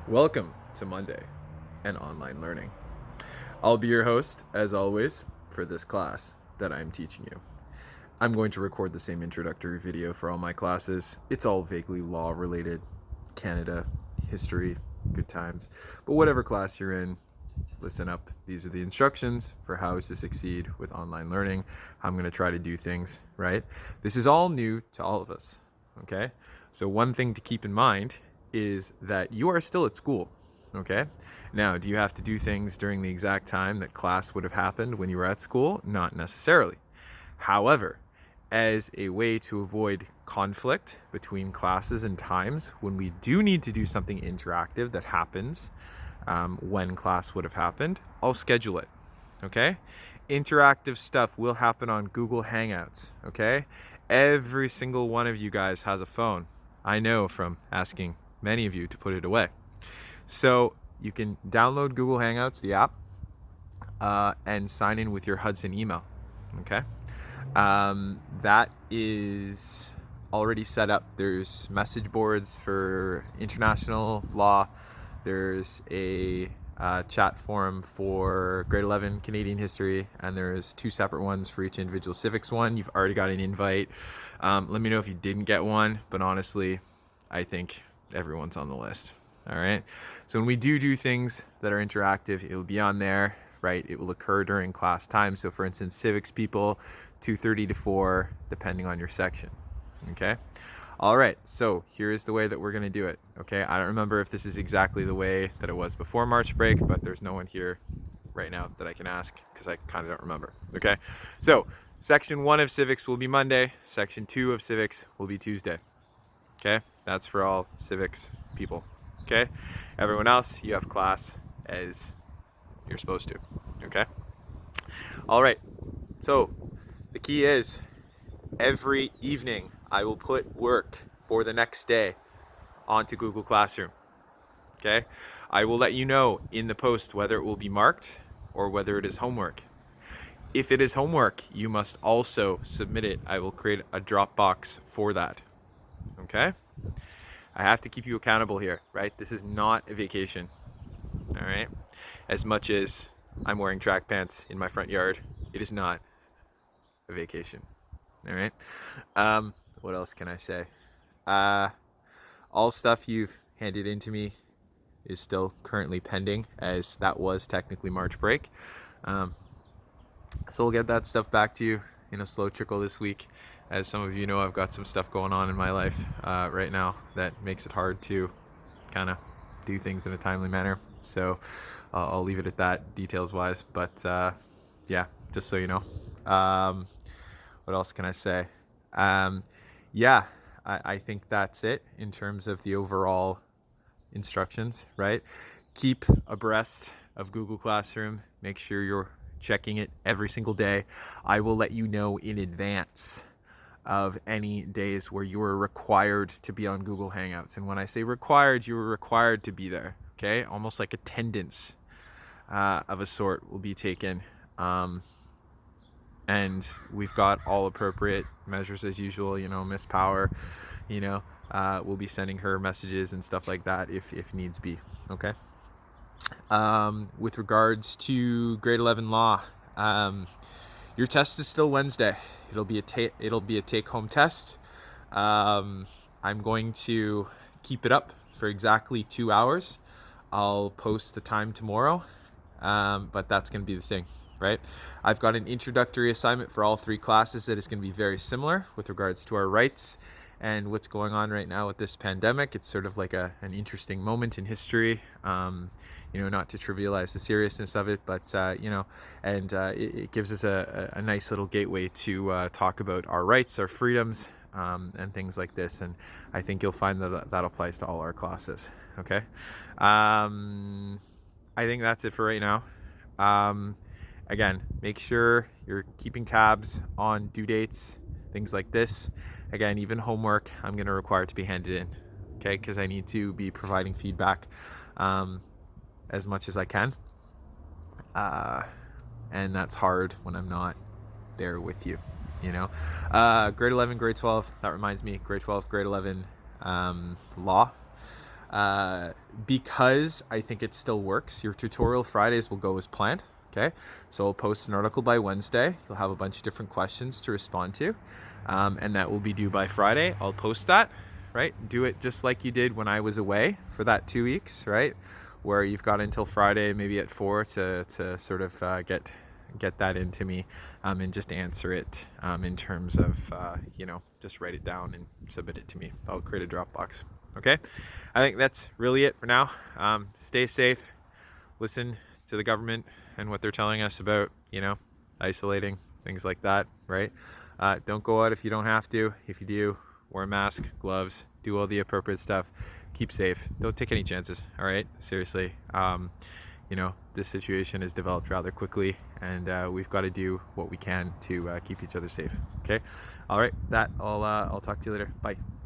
Welcome to Monday and Online Learning. I'll be your host, as always, for this class that I'm teaching you. I'm going to record the same introductory video for all my classes. It's all vaguely law related, Canada, history, good times. But whatever class you're in, listen up. These are the instructions for how to succeed with online learning. How I'm going to try to do things, right? This is all new to all of us, okay? So one thing to keep in mind is that you are still at school, okay? Now, do you have to do things during the exact time that class would have happened when you were at school? Not necessarily. However, as a way to avoid conflict between classes and times, when we do need to do something interactive that happens when class would have happened, I'll schedule it, okay? Interactive stuff will happen on Google Hangouts, okay? Every single one of you guys has a phone. I know from asking many of you to put it away. So you can download Google Hangouts, the app, and sign in with your Hudson email, okay? That is already set up. There's message boards for international law. There's a chat forum for grade 11 Canadian history, and there's two separate ones for each individual civics one. You've already got an invite. Let me know if you didn't get one, but honestly, I think everyone's on the list. All right. So when we do things that are interactive, it will be on there, right? It will occur during class time. So for instance, civics people, 2:30 to 4, depending on your section. Okay. All right. So here's the way that we're going to do it. Okay. I don't remember if this is exactly the way that it was before March break, but there's no one here right now that I can ask because I kind of don't remember. Okay. So section 1 of civics will be Monday. Section 2 of civics will be Tuesday. Okay. That's for all civics people. Okay. Everyone else, you have class as you're supposed to. Okay. All right. So the key is every evening I will put work for the next day onto Google Classroom. Okay. I will let you know in the post whether it will be marked or whether it is homework. If it is homework, you must also submit it. I will create a Dropbox for that. Okay. I have to keep you accountable here, right? This is not a vacation. All right. As much as I'm wearing track pants in my front yard, it is not a vacation. All right. What else can I say? All stuff you've handed in to me is still currently pending, as that was technically March break. So we'll get that stuff back to you in a slow trickle this week. As some of you know, I've got some stuff going on in my life right now that makes it hard to kind of do things in a timely manner. So I'll leave it at that details wise. But yeah, just so you know. What else can I say? Yeah, I think that's it in terms of the overall instructions, right? Keep abreast of Google Classroom. Make sure you're checking it every single day. I will let you know in advance of any days where you are required to be on Google Hangouts. And when I say required, you are required to be there, okay? Almost like attendance of a sort will be taken. And we've got all appropriate measures as usual. Miss Power, we'll be sending her messages and stuff like that if needs be. Okay. With regards to grade 11 law, your test is still Wednesday. It'll be a take-home test. I'm going to keep it up for exactly 2 hours. I'll post the time tomorrow, but that's going to be the thing. Right? I've got an introductory assignment for all 3 classes that is going to be very similar with regards to our rights and what's going on right now with this pandemic. It's sort of like an interesting moment in history, not to trivialize the seriousness of it, but, it gives us a nice little gateway to talk about our rights, our freedoms, and things like this. And I think you'll find that applies to all our classes. Okay. I think that's it for right now. Again, make sure you're keeping tabs on due dates, things like this. Again, even homework, I'm going to require to be handed in, okay? Because I need to be providing feedback as much as I can. And that's hard when I'm not there with you, grade 11, grade 12, that reminds me, grade 12, grade 11 law. because I think it still works, your tutorial Fridays will go as planned. Okay, so I'll post an article by Wednesday. You'll have a bunch of different questions to respond to, and that will be due by Friday. I'll post that, right? Do it just like you did when I was away for that 2 weeks, right? Where you've got until Friday, maybe at 4, to sort of get that into me, and just answer it in terms of just write it down and submit it to me. I'll create a Dropbox. Okay, I think that's really it for now. Stay safe. Listen to the government and what they're telling us about, isolating, things like that, right? Don't go out if you don't have to. If you do, wear a mask, gloves, do all the appropriate stuff. Keep safe. Don't take any chances, all right? Seriously. This situation has developed rather quickly, and we've got to do what we can to keep each other safe, okay? All right, I'll talk to you later. Bye.